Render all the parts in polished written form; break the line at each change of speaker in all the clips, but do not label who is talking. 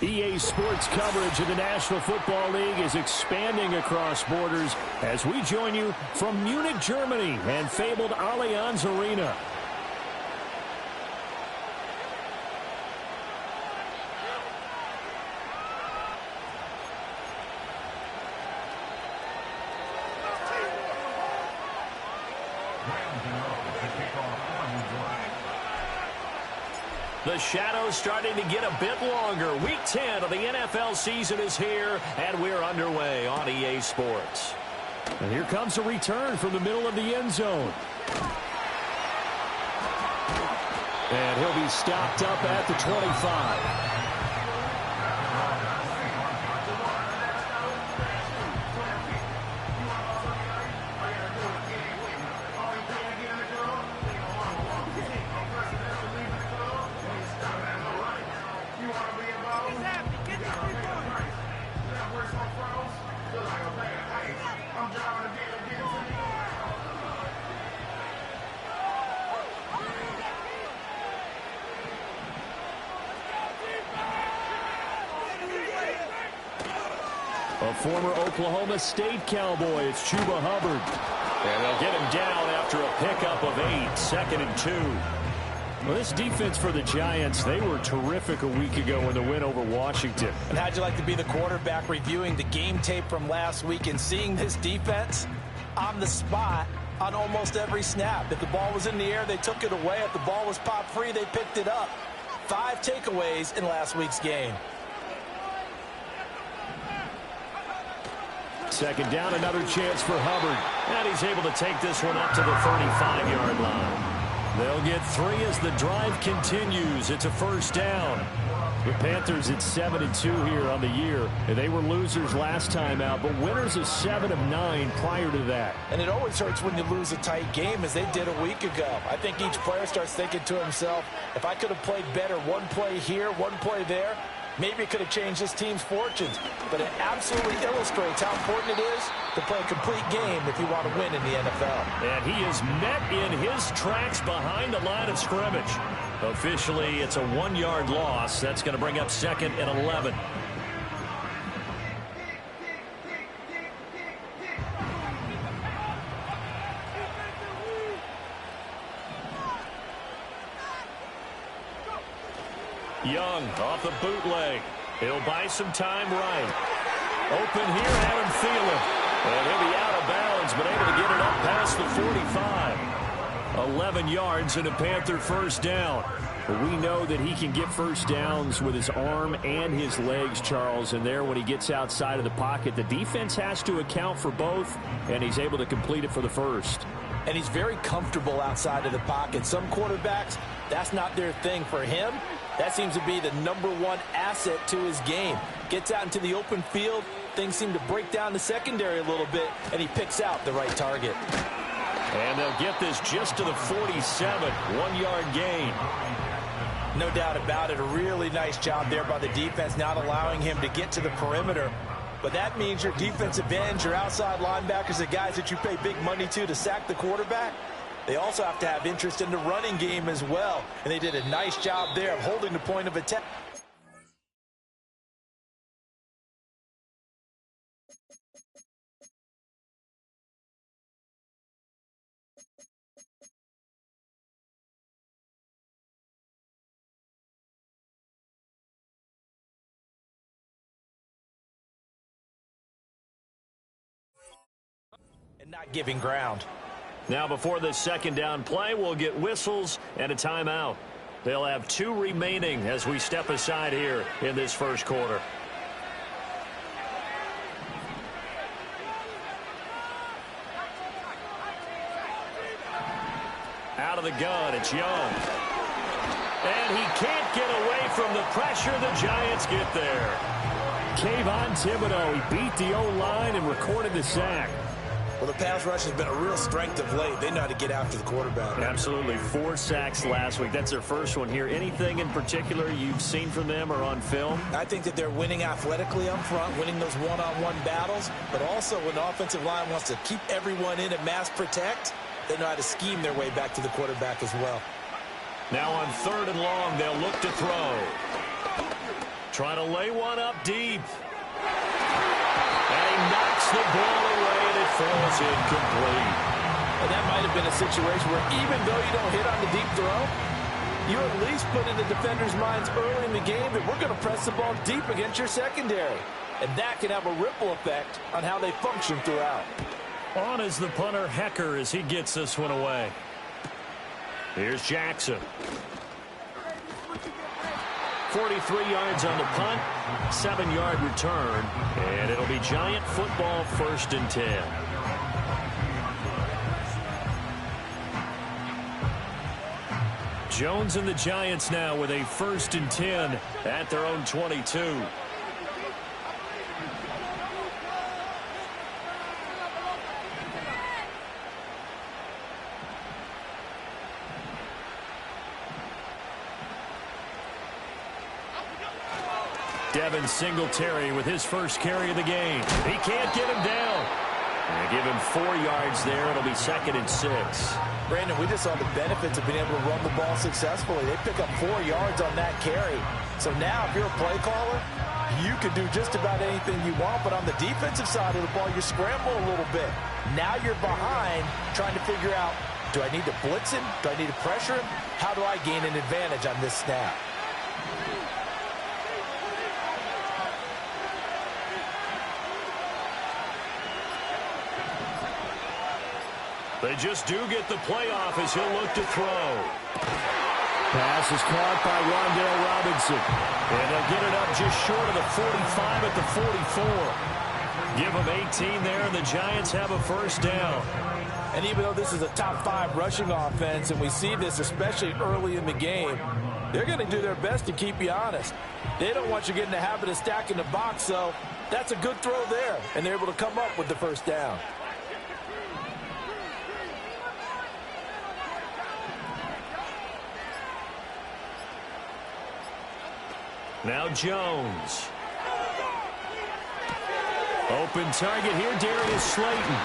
EA Sports coverage of the National Football League is expanding across borders as we join you from Munich, Germany and fabled Allianz Arena. The shadow's starting to get a bit longer. Week 10 of the NFL season is here, and we're underway on EA Sports. And here comes a return from the middle of the end zone. And he'll be stopped up at the 25. A former Oklahoma State Cowboy, it's Chuba Hubbard. And they'll get him down after a pickup of 8, 2nd and 2. Well, this defense for the Giants, they were terrific a week ago in the win over Washington.
And how'd you like to be the quarterback reviewing the game tape from last week and seeing this defense on the spot on almost every snap? If the ball was in the air, they took it away. If the ball was popped free, they picked it up. 5 takeaways in last week's game.
Second down, another chance for Hubbard. And he's able to take this one up to the 35-yard line. They'll get 3 as the drive continues. It's a first down. The Panthers at 7-2 here on the year. And they were losers last time out, but winners of 7 of 9 prior to that.
And it always hurts when you lose a tight game, as they did a week ago. I think each player starts thinking to himself, if I could have played better one play here, one play there, maybe it could have changed this team's fortunes. But it absolutely illustrates how important it is to play a complete game if you want to win in the NFL.
And he is met in his tracks behind the line of scrimmage. Officially, it's a 1-yard loss. That's going to bring up 2nd and 11. Young off the bootleg. He'll buy some time right. Open here, Adam Thielen. And he'll be out of bounds, but able to get it up past the 45. 11 yards and a Panther first down. But we know that he can get first downs with his arm and his legs, Charles. And there, when he gets outside of the pocket, the defense has to account for both, and he's able to complete it for the first.
And he's very comfortable outside of the pocket. Some quarterbacks, that's not their thing. For him, that seems to be the #1 asset to his game. Gets out into the open field, things seem to break down the secondary a little bit, and he picks out the right target.
And they'll get this just to the 47, 1-yard gain.
No doubt about it, a really nice job there by the defense, not allowing him to get to the perimeter. But that means your defensive ends, your outside linebackers, the guys that you pay big money to sack the quarterback, they also have to have interest in the running game as well. And they did a nice job there of holding the point of attack. And not giving ground.
Now before this second down play, we'll get whistles and a timeout. They'll have 2 remaining as we step aside here in this first quarter. Out of the gun, it's Young. And he can't get away from the pressure. The Giants get there. Kayvon Thibodeau, he beat the O-line and recorded the sack.
Well, the pass rush has been a real strength of late. They know how to get after the quarterback.
Absolutely. 4 sacks last week. That's their first one here. Anything in particular you've seen from them or on film?
I think that they're winning athletically up front, winning those one-on-one battles, but also when the offensive line wants to keep everyone in and mass protect, they know how to scheme their way back to the quarterback as well.
Now on 3rd and long, they'll look to throw. Trying to lay one up deep. And he knocks the ball away, and it falls incomplete.
And that might have been a situation where even though you don't hit on the deep throw, you at least put in the defender's minds early in the game that we're going to press the ball deep against your secondary. And that can have a ripple effect on how they function throughout.
On is the punter, Hecker, as he gets this one away. Here's Jackson. 43 yards on the punt, 7-yard return, and it'll be Giant football, 1st and 10. Jones and the Giants now with a 1st and 10 at their own 22. Devin Singletary with his first carry of the game. He can't get him down. They give him 4 yards there. It'll be 2nd and 6.
Brandon, we just saw the benefits of being able to run the ball successfully. They pick up 4 yards on that carry. So now if you're a play caller, you can do just about anything you want. But on the defensive side of the ball, you scramble a little bit. Now you're behind trying to figure out, do I need to blitz him? Do I need to pressure him? How do I gain an advantage on this snap?
They just do get the playoff as he'll look to throw. Pass is caught by Rondale Robinson. And they'll get it up just short of the 45 at the 44. Give them 18 there, and the Giants have a 1st down.
And even though this is a top 5 rushing offense, and we see this especially early in the game, they're going to do their best to keep you honest. They don't want you getting the habit of stacking the box, so that's a good throw there. And they're able to come up with the 1st down.
Now Jones. Open target here, Darius Slayton.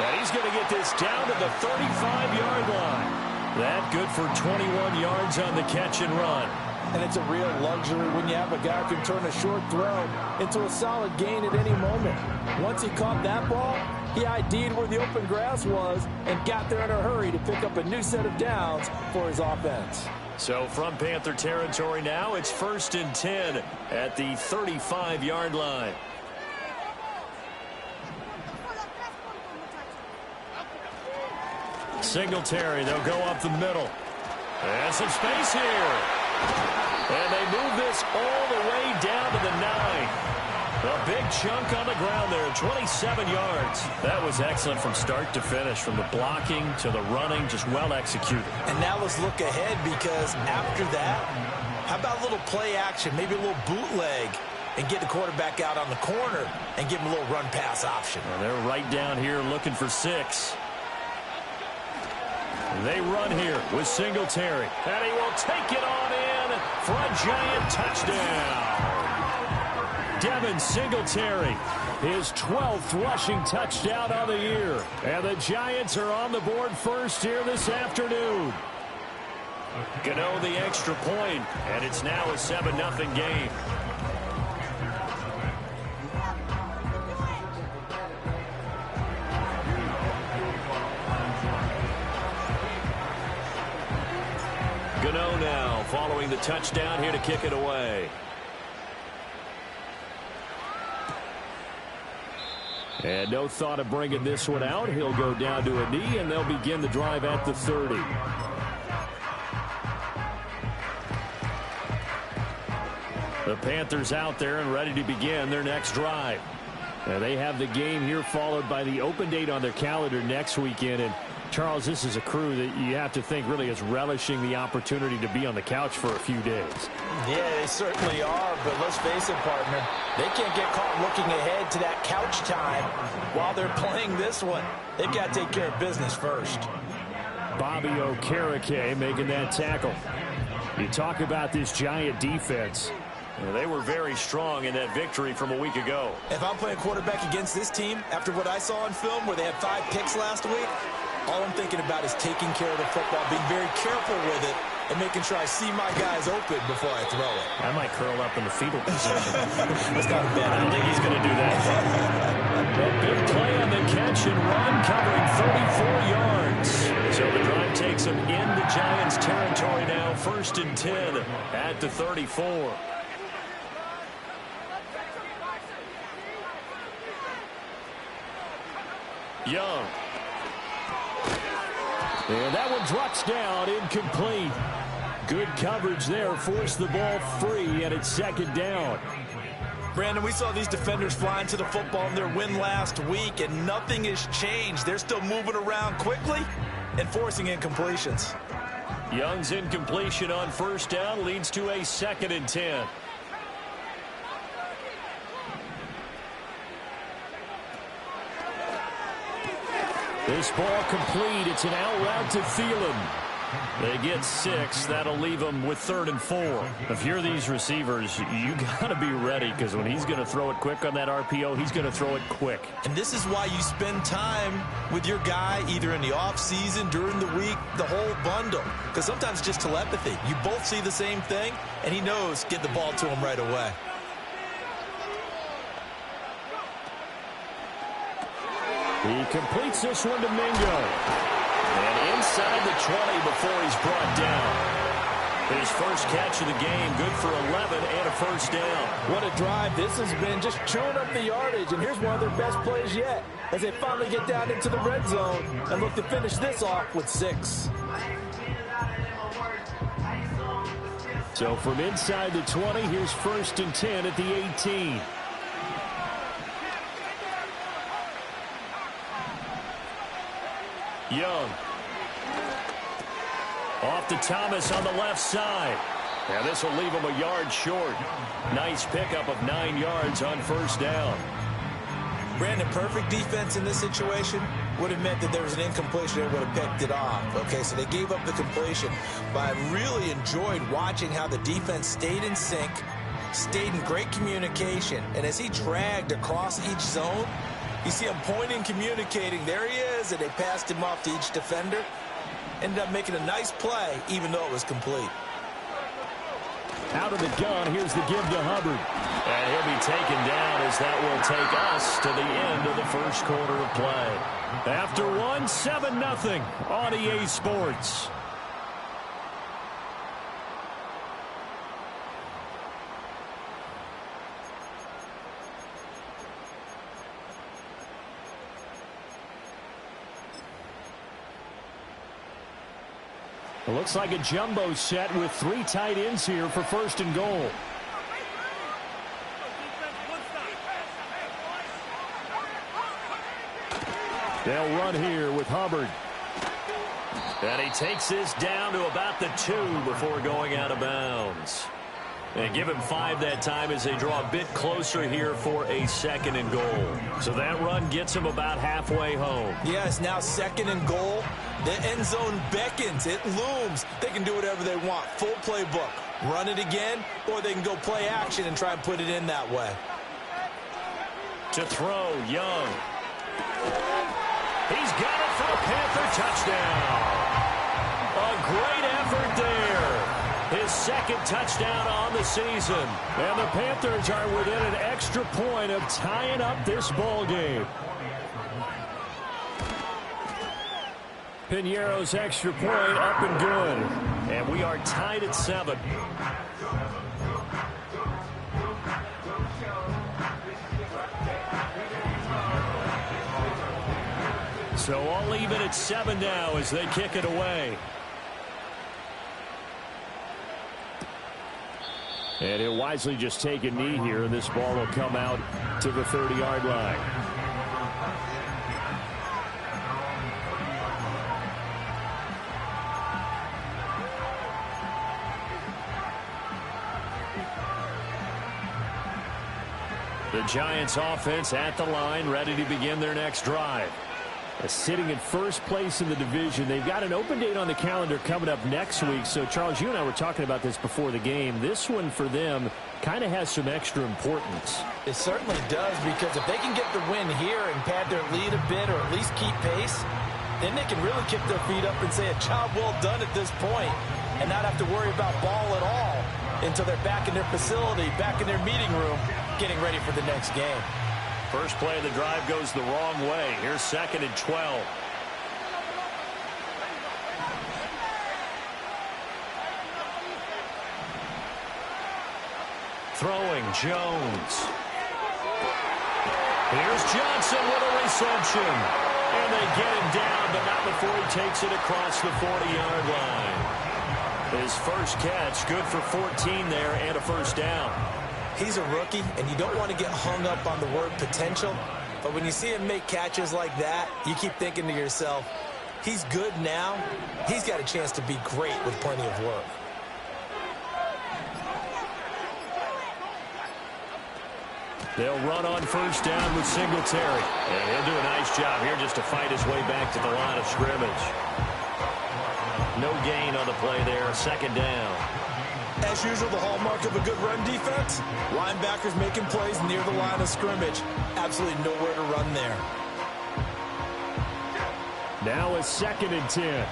And he's going to get this down to the 35-yard line. That good for 21 yards on the catch and run.
And it's a real luxury when you have a guy who can turn a short throw into a solid gain at any moment. Once he caught that ball, he ID'd where the open grass was and got there in a hurry to pick up a new set of downs for his offense.
So from Panther territory now, it's 1st and 10 at the 35-yard line. Singletary, they'll go up the middle. And some space here. And they move this all the way down to the 9. A big chunk on the ground there, 27 yards. That was excellent from start to finish, from the blocking to the running, just well executed.
And now let's look ahead, because after that, how about a little play action, maybe a little bootleg, and get the quarterback out on the corner and give him a little run pass option.
And they're right down here looking for 6. They run here with Singletary, and he will take it on in for a Giant touchdown. Devin Singletary, his 12th rushing touchdown on the year. And the Giants are on the board first here this afternoon. Gano the extra point, and it's now a 7-0 game. Gano now following the touchdown here to kick it away. And no thought of bringing this one out. He'll go down to a knee, and they'll begin the drive at the 30. The Panthers out there and ready to begin their next drive. And they have the game here followed by the open date on their calendar next weekend. And Charles, this is a crew that you have to think really is relishing the opportunity to be on the couch for a few days.
Yeah, they certainly are, but let's face it, partner. They can't get caught looking ahead to that couch time while they're playing this one. They've got to take care of business first.
Bobby Okereke making that tackle. You talk about this Giant defense. Well, they were very strong in that victory from a week ago.
If I'm playing quarterback against this team, after what I saw on film where they had 5 picks last week, all I'm thinking about is taking care of the football, being very careful with it, and making sure I see my guys open before I throw it.
I might curl up in the fetal position.
That's not a bad idea.
I don't think he's going to do that. A big play on the catch and run, covering 34 yards. So the drive takes him into Giants territory now, 1st and 10 at the 34. Young. And that one drops down, incomplete. Good coverage there, forced the ball free, and it's 2nd down.
Brandon, we saw these defenders flying to the football in their win last week, and nothing has changed. They're still moving around quickly and forcing incompletions.
Young's incompletion on 1st down leads to a 2nd and 10. This ball complete. It's an out route to Thielen. They get 6. That'll leave them with 3rd and 4. If you're these receivers, you got to be ready, because when he's going to throw it quick on that RPO, he's going to throw it quick.
And this is why you spend time with your guy either in the offseason, during the week, the whole bundle. Because sometimes it's just telepathy. You both see the same thing, and he knows get the ball to him right away.
He completes this one to Mingo. And inside the 20 before he's brought down. His first catch of the game, good for 11 and a 1st down.
What a drive this has been, just chewing up the yardage. And here's one of their best plays yet, as they finally get down into the red zone and look to finish this off with 6.
So from inside the 20, here's 1st and 10 at the 18. Young. Off to Thomas on the left side. And this will leave him a yard short. Nice pickup of 9 yards on 1st down.
Brandon, perfect defense in this situation would have meant that there was an incompletion. They would have picked it off. Okay, so they gave up the completion. But I really enjoyed watching how the defense stayed in sync, stayed in great communication. And as he dragged across each zone, you see him pointing, communicating. There he is, and they passed him off to each defender. Ended up making a nice play, even though it was complete.
Out of the gun, here's the give to Hubbard. And he'll be taken down, as that will take us to the end of the 1st quarter of play. After one, 7-0 on EA Sports. It looks like a jumbo set with 3 tight ends here for 1st and goal. They'll run here with Hubbard. And he takes this down to about the 2 before going out of bounds. And give him 5 that time as they draw a bit closer here for a 2nd and goal. So that run gets him about halfway home.
Yeah, it's now 2nd and goal. The end zone beckons. It looms. They can do whatever they want. Full playbook. Run it again, or they can go play action and try and put it in that way.
To throw, Young. He's got it for a Panther touchdown. A great effort there. His 2nd touchdown on the season. And the Panthers are within an extra point of tying up this ball game. Piñeiro's extra point up and good. And we are tied at 7. So all even at 7 now as they kick it away. And he'll wisely just take a knee here. This ball will come out to the 30-yard line. The Giants offense at the line, ready to begin their next drive. Sitting in 1st place in the division. They've got an open date on the calendar coming up next week. So, Charles, you and I were talking about this before the game. This one for them kind of has some extra importance.
It certainly does, because if they can get the win here and pad their lead a bit, or at least keep pace, then they can really kick their feet up and say a job well done at this point.
and not have to worry about ball at all until they're back in their facility, back in their meeting room, getting ready for the next game.
First play of the drive goes the wrong way. Here's 2nd and 12. Throwing, Jones. Here's Johnson with a reception. And they get him down, but not before he takes it across the 40-yard line. His first catch, good for 14 there and a first down.
He's a rookie, and you don't want to get hung up on the word potential. But when you see him make catches like that, you keep thinking to yourself, he's good now. He's got a chance to be great with plenty of work.
They'll run on first down with Singletary. And he'll do a nice job here just to fight his way back to the line of scrimmage. No gain on the play there, 2nd down.
As usual, the hallmark of a good run defense, linebackers making plays near the line of scrimmage. Absolutely nowhere to run there.
Now it's 2nd and 10.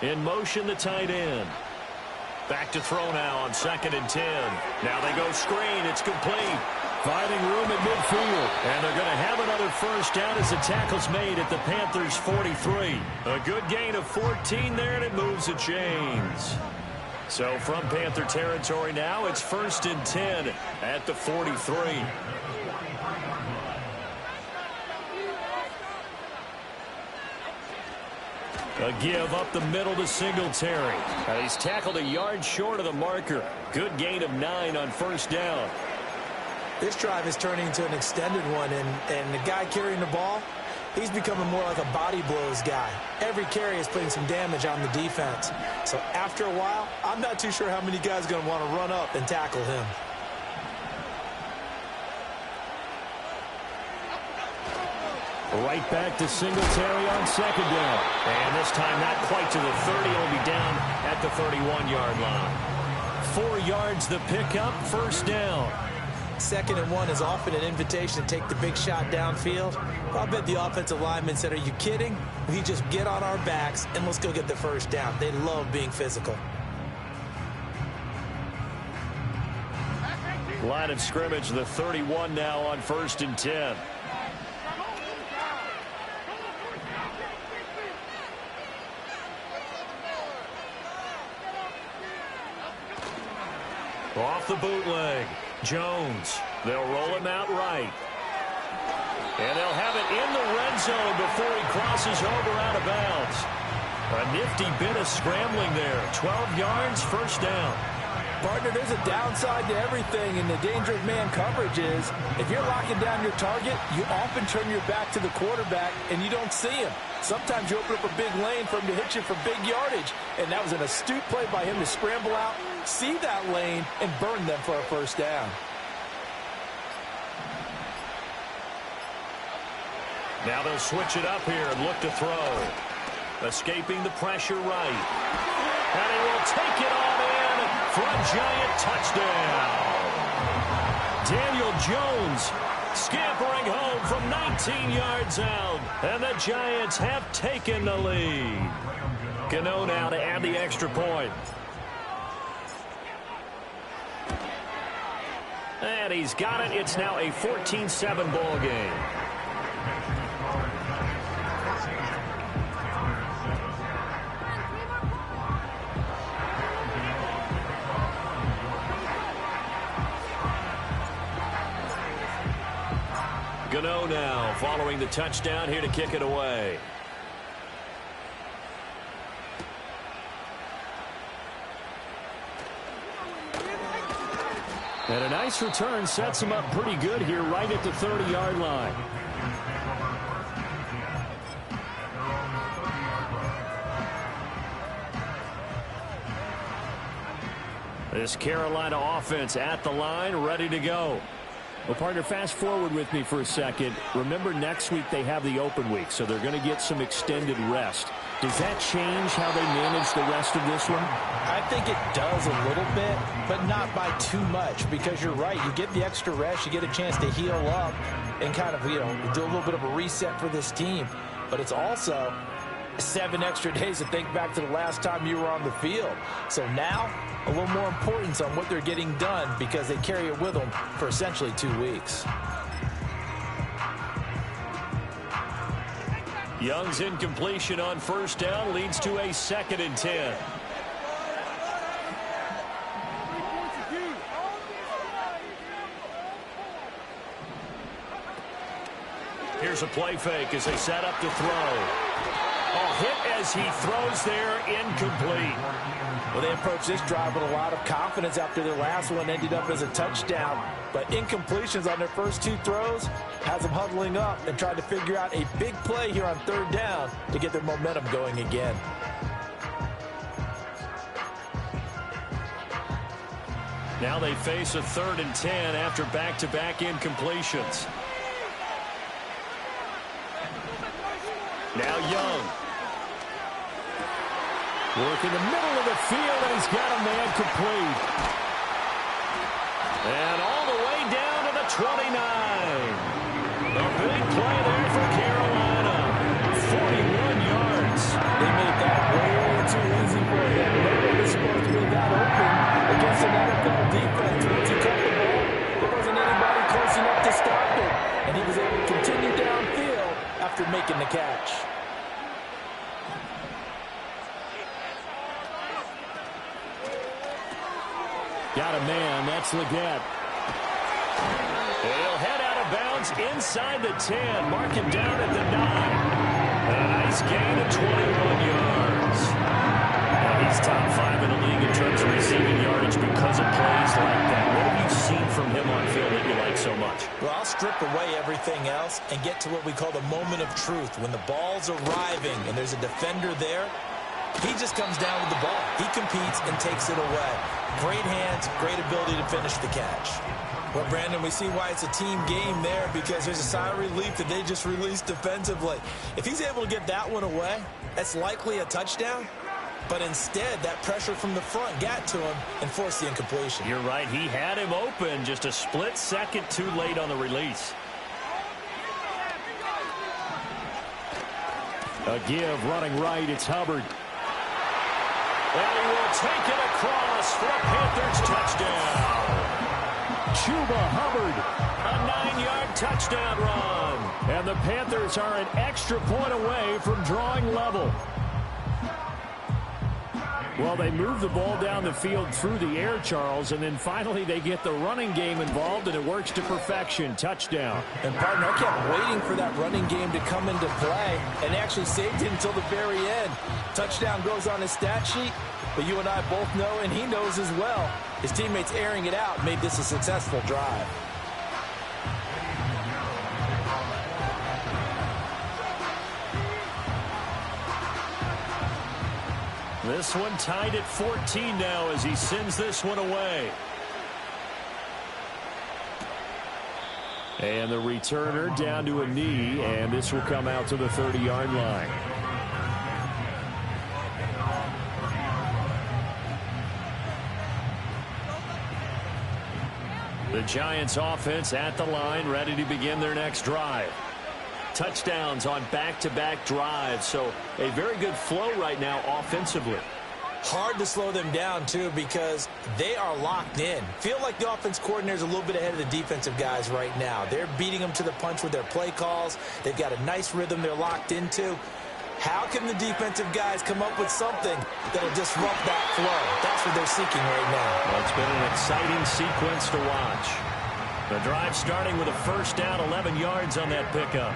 In motion, the tight end. Back to throw now on 2nd and 10. Now they go screen. It's complete. Finding room at midfield. And they're going to have another first down as the tackle's made at the Panthers' 43. A good gain of 14 there, and it moves the chains. So from Panther territory now, it's 1st and 10 at the 43. A give up the middle to Singletary. And he's tackled a yard short of the marker. Good gain of 9 on first down.
This drive is turning into an extended one, and the guy carrying the ball, he's becoming more like a body blows guy. Every carry is putting some damage on the defense. So after a while, I'm not too sure how many guys are going to want to run up and tackle him.
Right back to Singletary on 2nd down. And this time not quite to the 30. He'll be down at the 31-yard line. 4 yards the pickup, first down.
2nd and 1 is often an invitation to take the big shot downfield. I bet the offensive lineman said, are you kidding? We just get on our backs and let's go get the first down. They love being physical.
Line of scrimmage, the 31 now on 1st and 10. Off the bootleg, Jones. They'll roll him out right. And they'll have it in the red zone before he crosses over out of bounds. A nifty bit of scrambling there. 12 yards, first down.
Partner, there's a downside to everything, and the dangerous man coverage is if you're locking down your target, you often turn your back to the quarterback and you don't see him. Sometimes you open up a big lane for him to hit you for big yardage, and that was an astute play by him to scramble out, see that lane, and burn them for a first down.
Now they'll switch it up here and look to throw. Escaping the pressure right. And he will take it on in for a giant touchdown. Daniel Jones scampering home from 19 yards out. And the Giants have taken the lead. Gano now to add the extra point. And he's got it. It's now a 14-7 ball game. Gano now following the touchdown here to kick it away. And a nice return sets him up pretty good here right at the 30-yard line. This Carolina offense at the line, ready to go. Well, partner, fast forward with me for a second. Remember, next week they have the open week, so they're going to get some extended rest. Does that change how they manage the rest of this one?
I think it does a little bit, but not by too much, because you're right. You get the extra rest, you get a chance to heal up and kind of, do a little bit of a reset for this team. But it's also 7 extra days to think back to the last time you were on the field. So now, a little more importance on what they're getting done because they carry it with them for essentially 2 weeks.
Young's incompletion on first down leads to a 2nd and 10. Here's a play fake as they set up to throw. Hit as he throws there, incomplete.
Well, they approached this drive with a lot of confidence after their last one ended up as a touchdown. But incompletions on their first 2 throws has them huddling up and trying to figure out a big play here on 3rd down to get their momentum going again.
Now they face a 3rd and 10 after back-to-back incompletions. Now Young. Work in the middle of the field, and he's got a man complete. And all the way down to the 29. A big play there for Carolina. 41 yards.
They made that way too easy for him. Nobody was supposed to be that open against an NFL defense. Once he caught the ball, there wasn't anybody close enough to stop it. And he was able to continue downfield after making the catch.
Got a man. That's Leggett. He'll head out of bounds inside the 10. Mark him down at the 9. A nice gain of 21 yards. He's top 5 in the league in terms of receiving yardage because of plays like that. What have you seen from him on field that you like so much?
Well, I'll strip away everything else and get to what we call the moment of truth. When the ball's arriving and there's a defender there, he just comes down with the ball. He competes and takes it away. Great hands, great ability to finish the catch. Well, Brandon, we see why it's a team game there because there's a sigh of relief that they just released defensively. If he's able to get that one away, that's likely a touchdown. But instead, that pressure from the front got to him and forced the incompletion.
You're right. He had him open, just a split second too late on the release. A give running right. It's Hubbard. And he will take it across for a Panthers touchdown. Chuba Hubbard, a 9-yard touchdown run. And the Panthers are an extra point away from drawing level. Well, they move the ball down the field through the air, Charles, and then finally they get the running game involved, and it works to perfection. Touchdown.
And, partner, I kept waiting for that running game to come into play and actually saved it until the very end. Touchdown goes on his stat sheet, but you and I both know, and he knows as well, his teammates airing it out made this a successful drive.
This one tied at 14 now as he sends this one away. And the returner down to a knee, and this will come out to the 30-yard line. The Giants offense at the line, ready to begin their next drive. Touchdowns on back-to-back drives, so a very good flow right now offensively.
Hard to slow them down, too, because they are locked in. Feel like the offense coordinator is a little bit ahead of the defensive guys right now. They're beating them to the punch with their play calls. They've got a nice rhythm they're locked into. How can the defensive guys come up with something that'll disrupt that flow? That's what they're seeking right now.
Well, it's been an exciting sequence to watch. The drive starting with a first down, 11 yards on that pickup.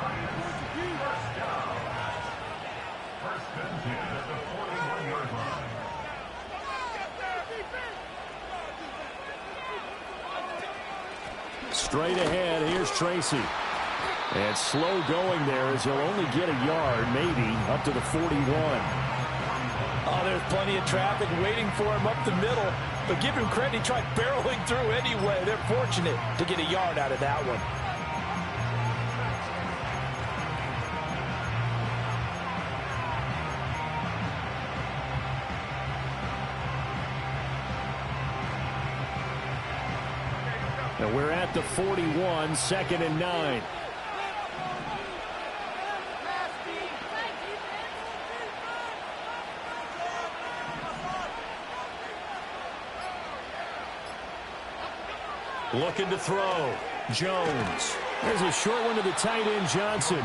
Straight ahead, here's Tracy. And slow going there as he'll only get a yard, maybe, up to the 41.
Oh, there's plenty of traffic waiting for him up the middle. But give him credit, he tried barreling through anyway. They're fortunate to get a yard out of that one.
And we're at the 41, 2nd and 9. Looking to throw. Jones. There's a short one to the tight end, Johnson.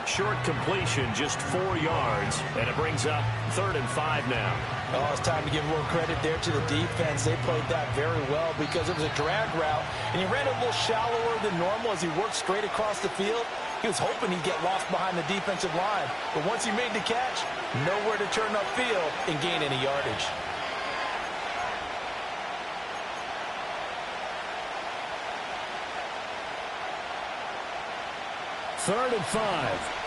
Short completion, just 4 yards, and it brings up 3rd and 5 now.
Oh, it's time to give a little credit there to the defense. They played that very well because it was a drag route, and he ran a little shallower than normal as he worked straight across the field. He was hoping he'd get lost behind the defensive line, but once he made the catch, nowhere to turn upfield and gain any yardage.
Third and 5.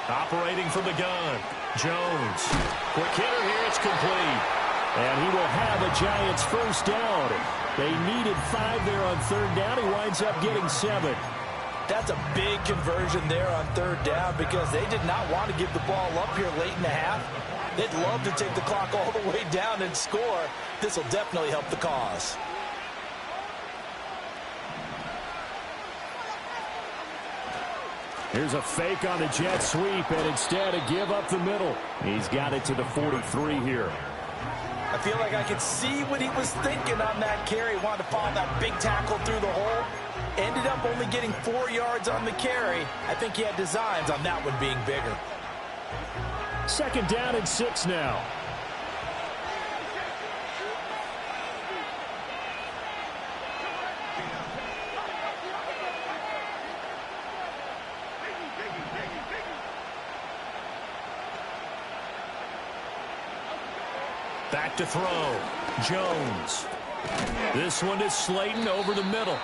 Operating from the gun. Jones. Quick hitter here. It's complete. And he will have a Giants first down. They needed 5 there on 3rd down. He winds up getting 7.
That's a big conversion there on 3rd down because they did not want to give the ball up here late in the half. They'd love to take the clock all the way down and score. This will definitely help the cause.
Here's a fake on the jet sweep, and instead a give up the middle. He's got it to the 43 here.
I feel like I could see what he was thinking on that carry. Wanted to follow that big tackle through the hole. Ended up only getting 4 yards on the carry. I think he had designs on that one being bigger.
2nd down and 6 now. Back to throw. Jones. This one is Slayton over the middle.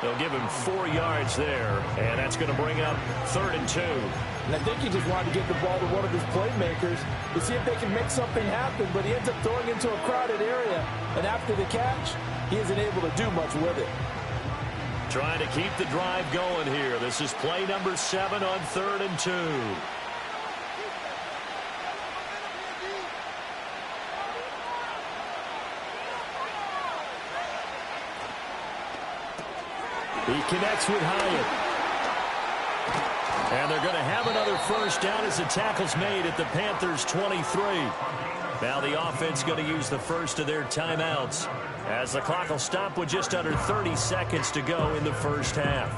They'll give him 4 yards there, and that's going to bring up 3rd and 2.
And I think he just wanted to get the ball to one of his playmakers to see if they can make something happen, but he ends up throwing into a crowded area, and after the catch, he isn't able to do much with it.
Trying to keep the drive going here. This is play number 7 on 3rd and 2. He connects with Hyatt. And they're going to have another first down as the tackle's made at the Panthers' 23. Now the offense going to use the first of their timeouts as the clock will stop with just under 30 seconds to go in the first half.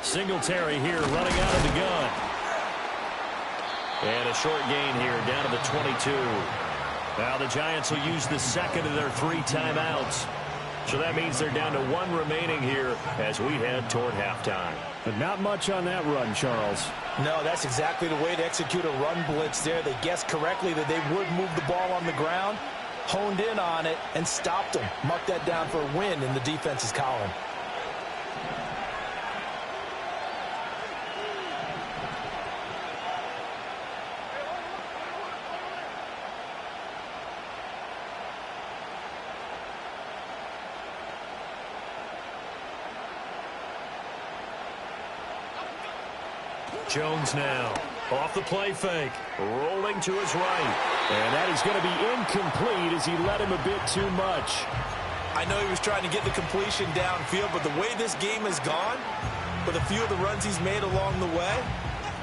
Singletary here running out of the gun. And a short gain here down to the 22. Now the Giants will use the second of their 3 timeouts. So that means they're down to 1 remaining here as we head toward halftime. But not much on that run, Charles.
No, that's exactly the way to execute a run blitz there. They guessed correctly that they would move the ball on the ground, honed in on it, and stopped them. Mark that down for a win in the defense's column.
Jones now off the play fake, rolling to his right. And that is going to be incomplete as he let him a bit too much.
I know he was trying to get the completion downfield, but the way this game has gone, with a few of the runs he's made along the way,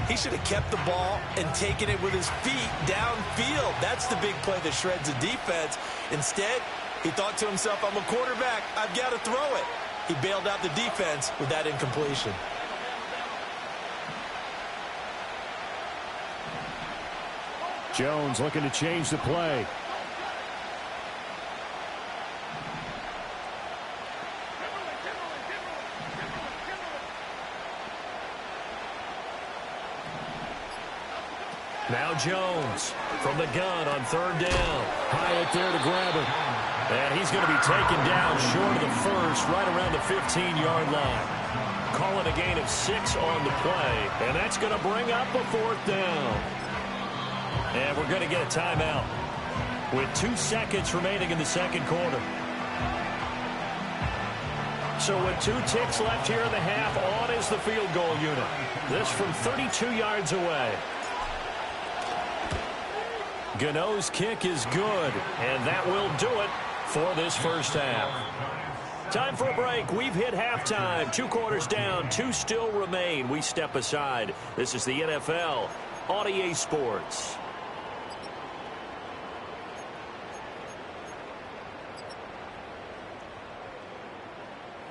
he should have kept the ball and taken it with his feet downfield. That's the big play that shreds the defense. Instead, he thought to himself, I'm a quarterback, I've got to throw it. He bailed out the defense with that incompletion.
Jones looking to change the play. Now Jones from the gun on third down. Hyatt there to grab him. And he's going to be taken down short of the first, right around the 15-yard line. Call it a gain of 6 on the play, and that's going to bring up a 4th down. And we're going to get a timeout with 2 seconds remaining in the second quarter. So with 2 ticks left here in the half, on is the field goal unit. This from 32 yards away. Gano's kick is good, and that will do it for this first half. Time for a break. We've hit halftime. 2 quarters down, 2 still remain. We step aside. This is the NFL on EA Sports.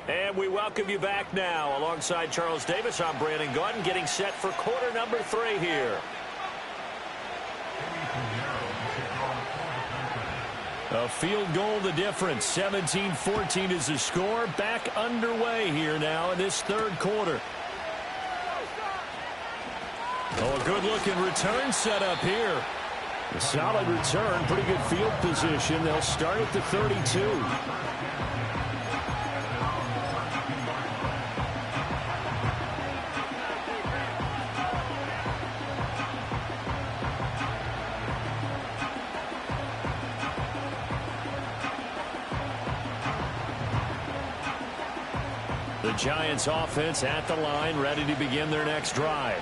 And we welcome you back now. Alongside Charles Davis, I'm Brandon Gaudin, getting set for quarter number 3 here. A field goal the difference. 17-14 is the score. Back underway here now in this third quarter. Oh, a good-looking return set up here. A solid return, pretty good field position. They'll start at the 32. The Giants offense at the line, ready to begin their next drive.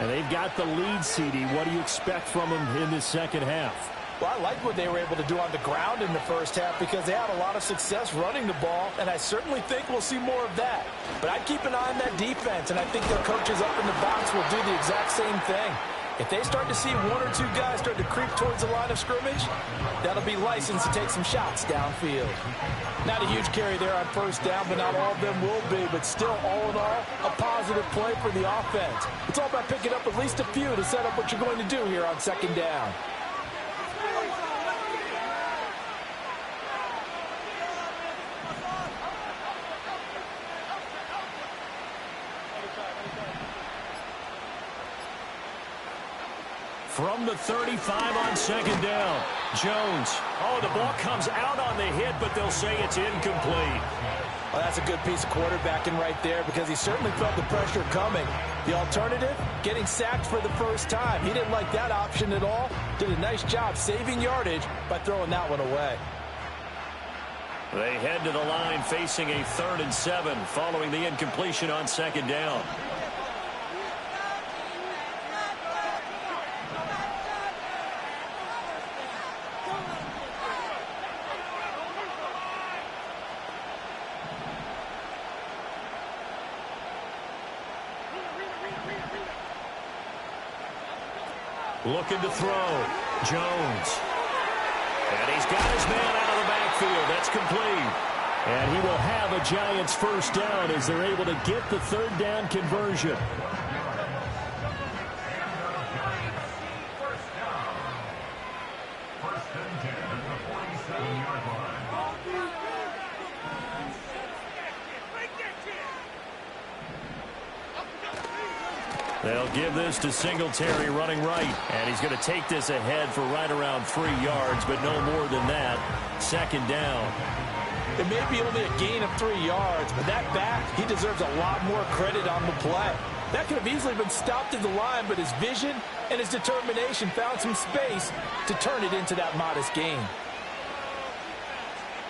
And they've got the lead, CD. What do you expect from them in this second half?
Well, I like what they were able to do on the ground in the first half because they had a lot of success running the ball, and I certainly think we'll see more of that. But I'd keep an eye on that defense, and I think their coaches up in the box will do the exact same thing. If they start to see 1 or 2 guys start to creep towards the line of scrimmage, that'll be licensed to take some shots downfield. Not a huge carry there on first down, but not all of them will be. But still, all in all, a positive play for the offense. It's all about picking up at least a few to set up what you're going to do here on second down.
From the 35 on second down, Jones. Oh, the ball comes out on the hit, but they'll say it's incomplete.
Well, that's a good piece of quarterbacking right there because he certainly felt the pressure coming. The alternative, getting sacked for the first time. He didn't like that option at all. Did a nice job saving yardage by throwing that one away.
They head to the line facing a 3rd and 7 following the incompletion on second down. Looking to throw. Jones. And he's got his man out of the backfield. That's complete. And he will have a Giants first down as they're able to get the 3rd down conversion. They'll give this to Singletary running right. And he's going to take this ahead for right around 3 yards, but no more than that. Second down.
It may be only a gain of 3 yards, but that back, he deserves a lot more credit on the play. That could have easily been stopped at the line, but his vision and his determination found some space to turn it into that modest gain.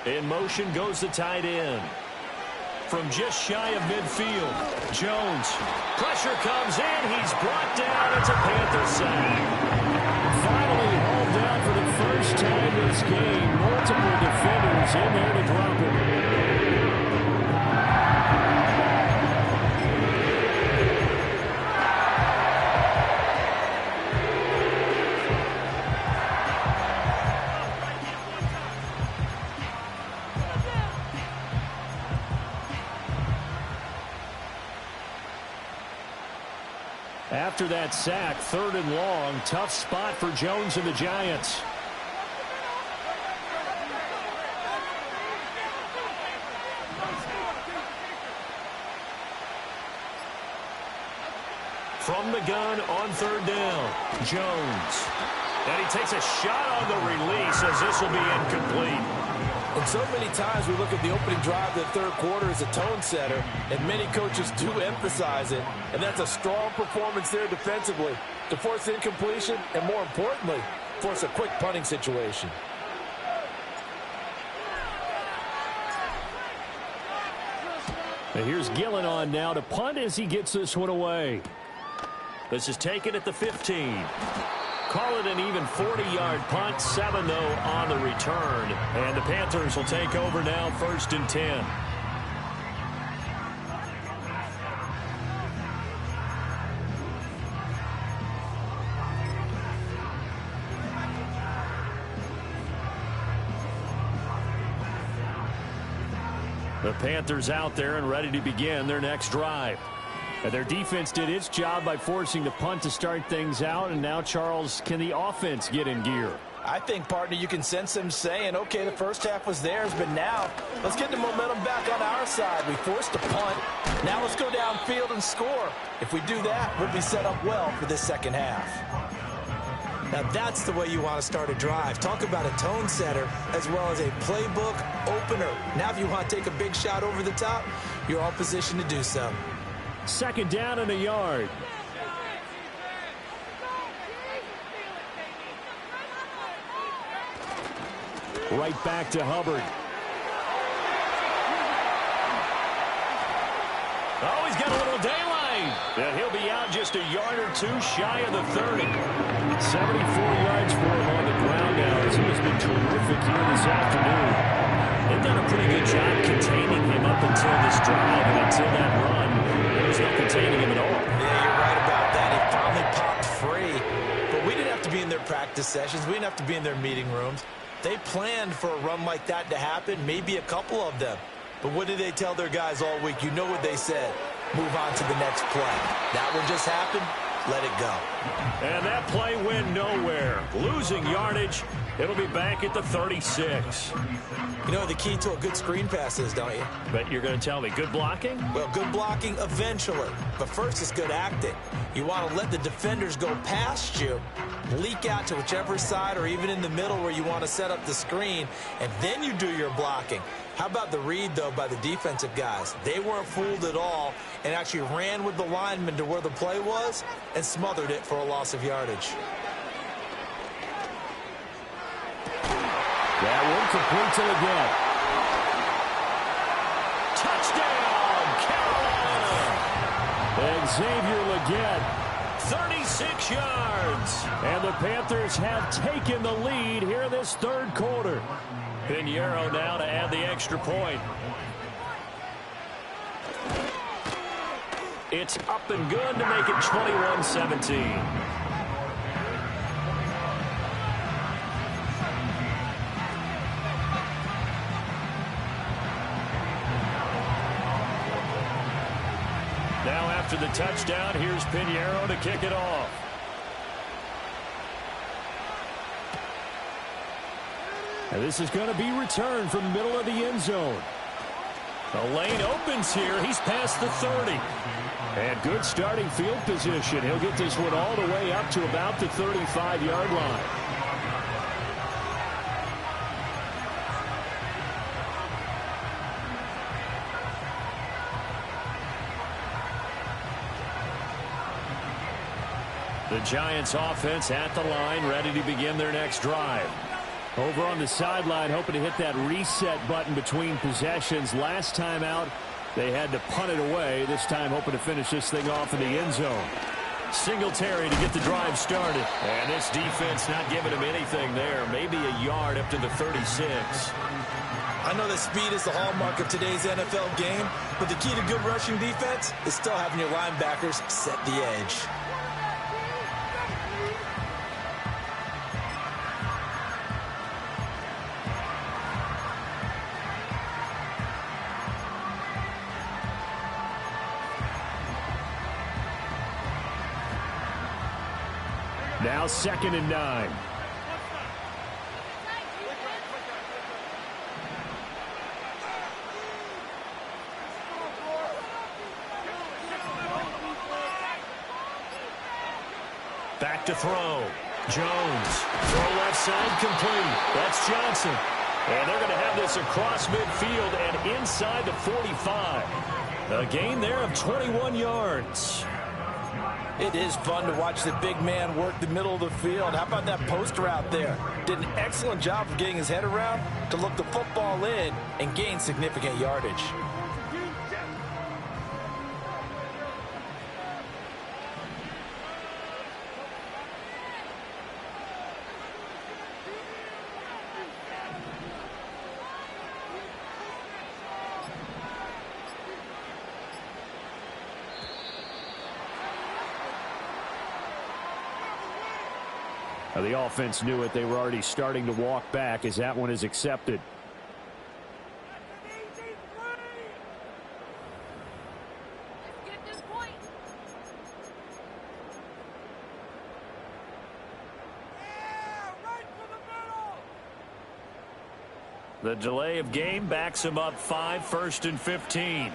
In motion goes the tight end. From just shy of midfield, Jones. Pressure comes in. He's brought down. It's a Panther sack. Finally hauled down for the first time this game. Multiple defenders in there to drop him. After that sack, 3rd and long, tough spot for Jones and the Giants. From the gun on 3rd down, Jones. And he takes a shot on the release as this will be incomplete.
And so many times we look at the opening drive of the 3rd quarter as a tone setter, and many coaches do emphasize it, and that's a strong performance there defensively to force incompletion and, more importantly, force a quick punting situation.
And here's Gillen on now to punt as he gets this one away. This is taken at the 15. Call it an even 40-yard punt, 7 though on the return. And the Panthers will take over now, 1st and 10. The Panthers out there and ready to begin their next drive. And their defense did its job by forcing the punt to start things out. And now, Charles, can the offense get in gear?
I think, partner, you can sense them saying, okay, the first half was theirs, but now let's get the momentum back on our side. We forced a punt. Now let's go downfield and score. If we do that, we'll be set up well for this second half. Now that's the way you want to start a drive. Talk about a tone setter as well as a playbook opener. Now if you want to take a big shot over the top, you're all positioned to do so.
2nd down and a yard. Right back to Hubbard. Oh, he's got a little daylight. And he'll be out just a yard or two shy of the 30. 74 yards for him on the ground now as he has been terrific here this afternoon. They've done a pretty good job containing him up until this drive and until that run. There's no containing him at all.
Yeah, you're right about that. He finally popped free. But we didn't have to be in their practice sessions. We didn't have to be in their meeting rooms. They planned for a run like that to happen, maybe a couple of them. But what did they tell their guys all week? You know what they said. Move on to the next play. That one just happened. Let it go.
And that play went nowhere. Losing yardage. It'll be back at the 36.
You know what the key to a good screen pass is, don't you?
But you're going to tell me good blocking?
Well, good blocking eventually. But first is good acting. You want to let the defenders go past you, leak out to whichever side or even in the middle where you want to set up the screen, and then you do your blocking. How about the read, though, by the defensive guys? They weren't fooled at all and actually ran with the lineman to where the play was and smothered it for a loss of yardage.
That one complete to Leggett. Touchdown, Carolina! Xavier Leggett, 36 yards. And the Panthers have taken the lead here in this 3rd quarter. Pinheiro now to add the extra point. It's up and good to make it 21-17. Now after the touchdown, here's Pinheiro to kick it off. And this is going to be returned from the middle of the end zone. The lane opens here. He's past the 30. And good starting field position. He'll get this one all the way up to about the 35-yard line. The Giants offense at the line, ready to begin their next drive. Over on the sideline, hoping to hit that reset button between possessions. Last time out, they had to punt it away. This time, hoping to finish this thing off in the end zone. Singletary to get the drive started. And this defense not giving him anything there. Maybe a yard up to the 36.
I know that speed is the hallmark of today's NFL game, but the key to good rushing defense is still having your linebackers set the edge.
Now 2nd and 9. Back to throw. Jones. Throw left side complete. That's Johnson. And they're going to have this across midfield and inside the 45. A gain there of 21 yards.
It is fun to watch the big man work the middle of the field. How about that post route there? Did an excellent job of getting his head around to look the football in and gain significant yardage.
The offense knew it. They were already starting to walk back as that one is accepted. The delay of game backs him up 5, 1st and 15.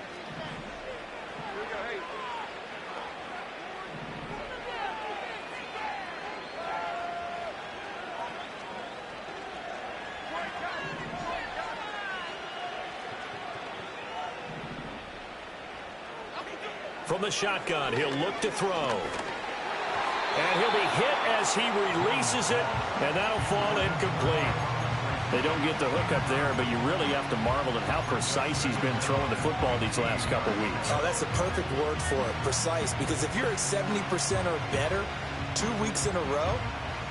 From the shotgun, he'll look to throw. And he'll be hit as he releases it, and that'll fall incomplete. They don't get the hook up there, but you really have to marvel at how precise he's been throwing the football these last couple weeks.
Oh, that's the perfect word for it, precise, because if you're at 70% or better 2 weeks in a row,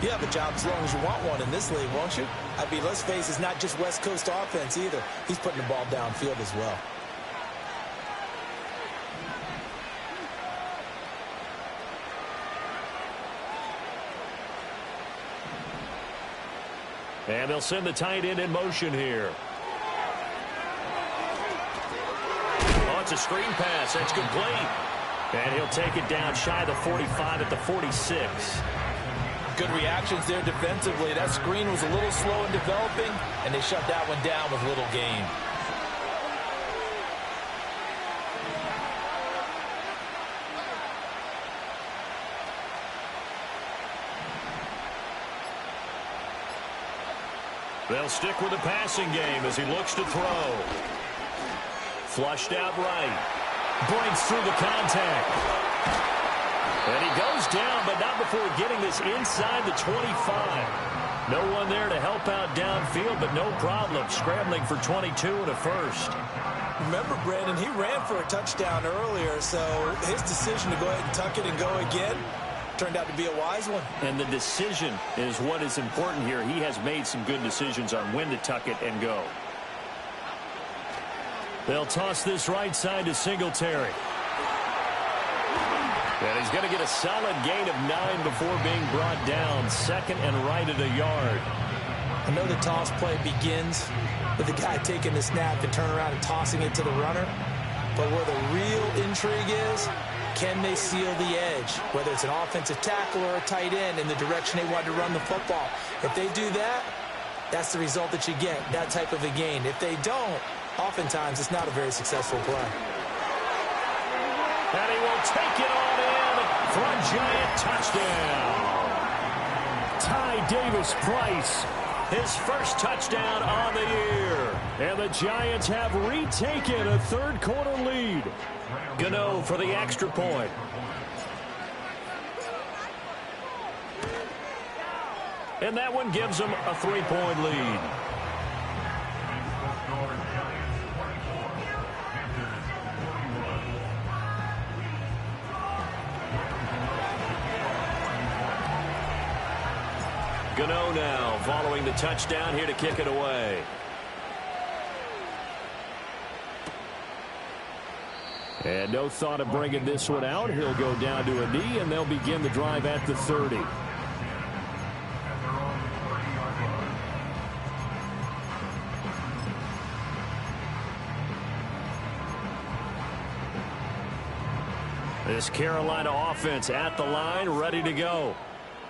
you have a job as long as you want one in this league, won't you? I mean, let's face it, it's not just West Coast offense either. He's putting the ball downfield as well.
And they'll send the tight end in motion here. Oh, it's a screen pass. That's complete. And he'll take it down shy of the 45 at the 46.
Good reactions there defensively. That screen was a little slow in developing, and they shut that one down with little gain.
They'll stick with the passing game as he looks to throw. Flushed out right. Breaks through the contact. And he goes down, but not before getting this inside the 25. No one there to help out downfield, but no problem. Scrambling for 22 and a first.
Remember, Brandon, he ran for a touchdown earlier, so his decision to go ahead and tuck it and go again turned out to be a wise one.
And the decision is what is important here. He has made some good decisions on when to tuck it and go. They'll toss this right side to Singletary. And he's going to get a solid gain of 9 before being brought down. 2nd and right at a yard.
I know the toss play begins with the guy taking the snap and turn around and tossing it to the runner. But where the real intrigue is, can they seal the edge, whether it's an offensive tackle or a tight end in the direction they want to run the football? If they do that, that's the result that you get, that type of a gain. If they don't, oftentimes it's not a very successful play.
And he will take it on in for a giant touchdown. Ty Davis-Price, his first touchdown on the year. And the Giants have retaken a third-quarter lead. Gano for the extra point. And that one gives them a 3-point lead. Gano now following the touchdown here to kick it away. And no thought of bringing this one out. He'll go down to a knee, and they'll begin the drive at the 30. This Carolina offense at the line, ready to go.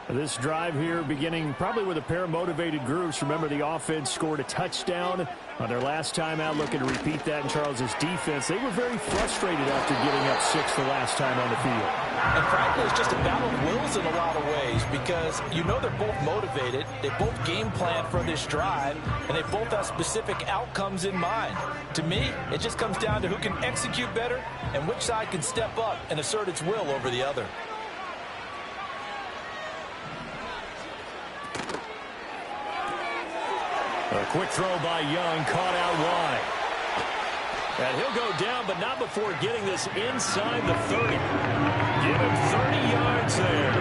This drive here beginning probably with a pair of motivated groups. Remember, the offense scored a touchdown on their last time out, looking to repeat that in Charles's defense. They were very frustrated after giving up 6 the last time on the field.
And frankly, it's just a battle of wills in a lot of ways because you know they're both motivated. They both game plan for this drive, and they both have specific outcomes in mind. To me, it just comes down to who can execute better and which side can step up and assert its will over the other.
A quick throw by Young, caught out wide. And he'll go down, but not before getting this inside the 30. Give him 30 yards there.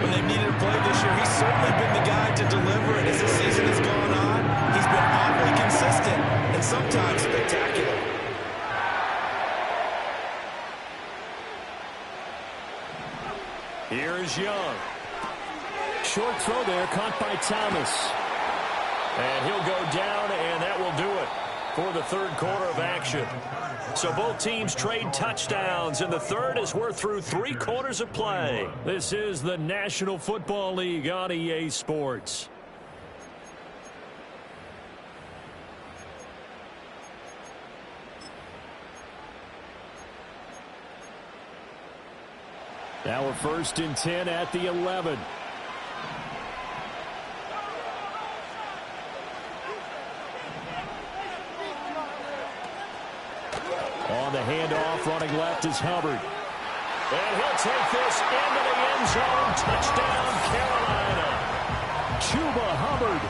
When they've needed a play this year, he's certainly been the guy to deliver it. As the season has gone on, he's been awfully consistent and sometimes spectacular.
Here's Young. Short throw there, caught by Thomas. And he'll go down, and that will do it for the third quarter of action. So both teams trade touchdowns in the third as we're through 3 quarters of play. This is the National Football League on EA Sports. Now we're 1st and 10 at the 11. On the handoff, running left is Hubbard. And he'll take this into the end zone. Touchdown, Carolina. Chuba Hubbard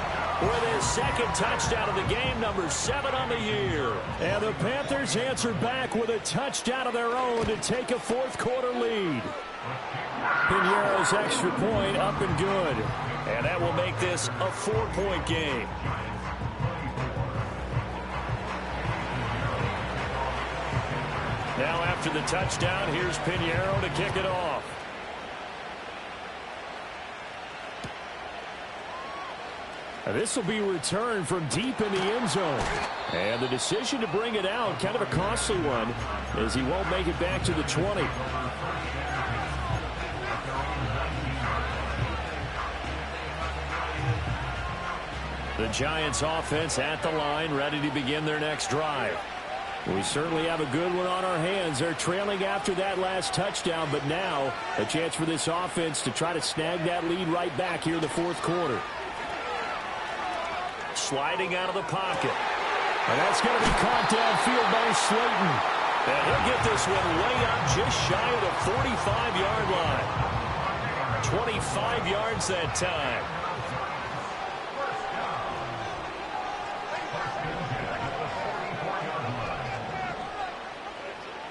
with his 2nd touchdown of the game, number 7 on the year. And the Panthers answer back with a touchdown of their own to take a 4th quarter lead. Piñeiro's extra point up and good. And that will make this a 4-point game. Now after the touchdown, here's Piñeiro to kick it off. This will be returned from deep in the end zone. And the decision to bring it out, kind of a costly one, as he won't make it back to the 20. The Giants offense at the line, ready to begin their next drive. We certainly have a good one on our hands. They're trailing after that last touchdown, but now a chance for this offense to try to snag that lead right back here in the 4th quarter. Sliding out of the pocket. And that's going to be caught downfield by Slayton. And he'll get this one way up just shy of the 45-yard line. 25 yards that time.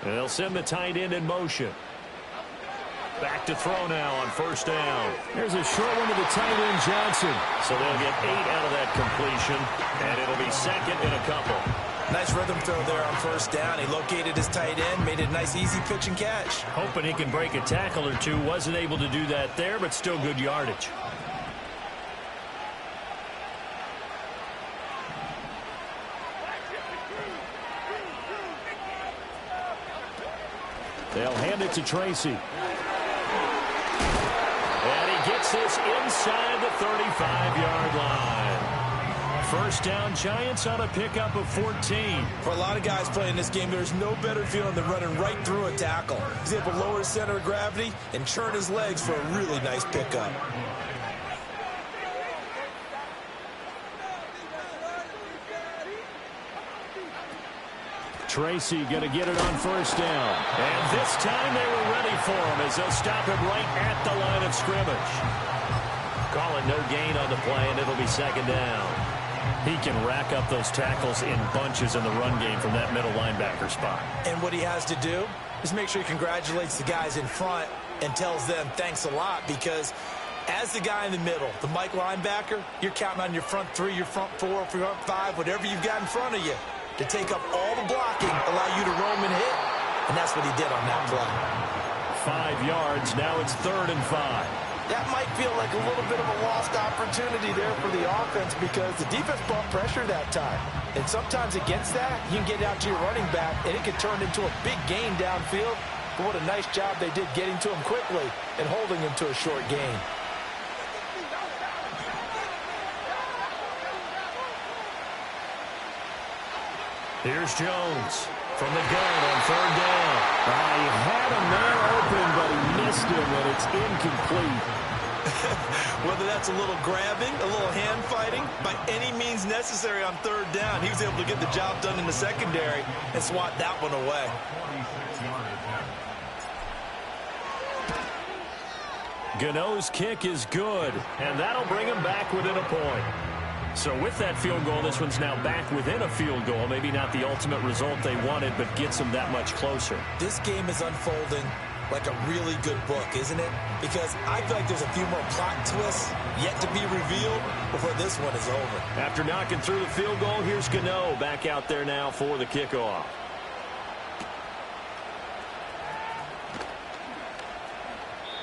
They'll send the tight end in motion. Back to throw now on 1st down. There's a short one to the tight end, Johnson. So they'll get 8 out of that completion, and it'll be 2nd and a couple.
Nice rhythm throw there on 1st down. He located his tight end, made it a nice, easy pitch and catch.
Hoping he can break a tackle or two. Wasn't able to do that there, but still good yardage. They'll hand it to Tracy. And he gets this inside the 35-yard line. 1st down, Giants on a pickup of 14.
For a lot of guys playing this game, there's no better feeling than running right through a tackle. He's able to lower his center of gravity and churn his legs for a really nice pickup.
Tracy going to get it on 1st down. And this time they were ready for him as they'll stop him right at the line of scrimmage. Call it no gain on the play, and it'll be 2nd down. He can rack up those tackles in bunches in the run game from that middle linebacker spot.
And what he has to do is make sure he congratulates the guys in front and tells them thanks a lot, because as the guy in the middle, the Mike linebacker, you're counting on your front 3, your front 4, your front 5, whatever you've got in front of you, to take up all the blocking, allow you to roam and hit, and that's what he did on that play.
5 yards, now it's 3rd and 5.
That might feel like a little bit of a lost opportunity there for the offense because the defense brought pressure that time. And sometimes against that, you can get out to your running back, and it can turn into a big gain downfield. But what a nice job they did getting to him quickly and holding him to a short gain.
Here's Jones from the gun on third down.
He had a man open, but he missed him, and it's incomplete.
Whether that's a little grabbing, a little hand fighting, by any means necessary on third down, he was able to get the job done in the secondary and swat that one away.
Gano's kick is good, and that'll bring him back within a point. So with that field goal, this one's now back within a field goal. Maybe not the ultimate result they wanted, but gets them that much closer.
This game is unfolding like a really good book, isn't it? Because I feel like there's a few more plot twists yet to be revealed before this one is over.
After knocking through the field goal, here's Gano back out there now for the kickoff.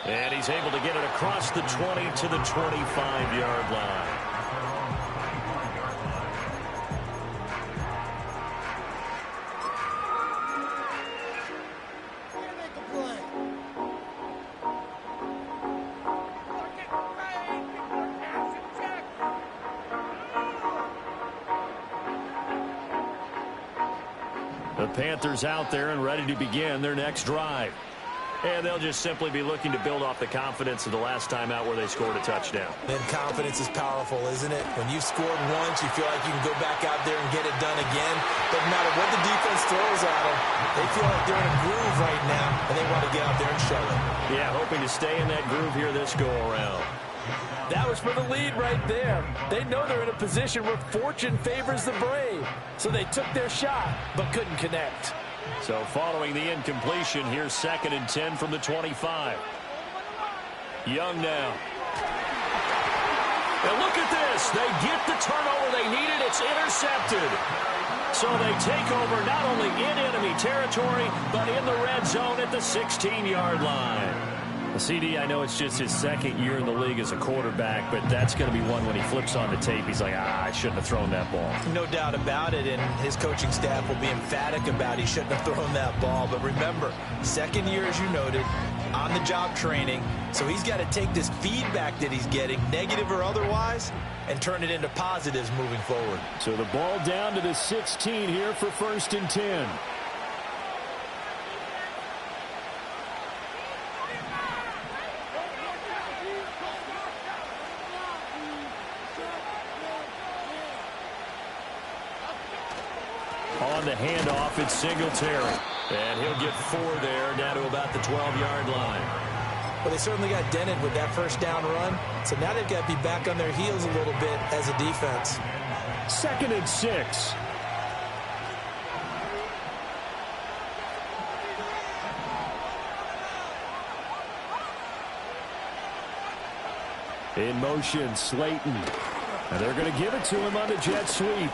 And he's able to get it across the 20 to the 25-yard line. The Panthers out there and ready to begin their next drive. And they'll just simply be looking to build off the confidence of the last time out where they scored a touchdown.
And confidence is powerful, isn't it? When you've scored once, you feel like you can go back out there and get it done again. Doesn't matter what the defense throws at them. They feel like they're in a groove right now, and they want to get out there and show it.
Yeah, hoping to stay in that groove here this go-around.
That was for the lead right there. They know they're in a position where fortune favors the brave. So they took their shot, but couldn't connect.
So following the incompletion, here's 2nd and 10 from the 25. Young now. And look at this. They get the turnover they needed. It's intercepted. So they take over not only in enemy territory, but in the red zone at the 16-yard line. CD, I know it's just his 2nd year in the league as a quarterback, but that's going to be one when he flips on the tape, he's like, I shouldn't have thrown that ball.
No doubt about it, and his coaching staff will be emphatic about he shouldn't have thrown that ball. But remember, 2nd year, as you noted, on-the-job training, so he's got to take this feedback that he's getting, negative or otherwise, and turn it into positives moving forward.
So the ball down to the 16 here for 1st and 10. On the handoff, it's Singletary. And he'll get 4 there, down to about the 12-yard line.
Well, they certainly got dented with that first down run. So now they've got to be back on their heels a little bit as a defense.
2nd and 6. In motion, Slayton. And they're going to give it to him on the jet sweep.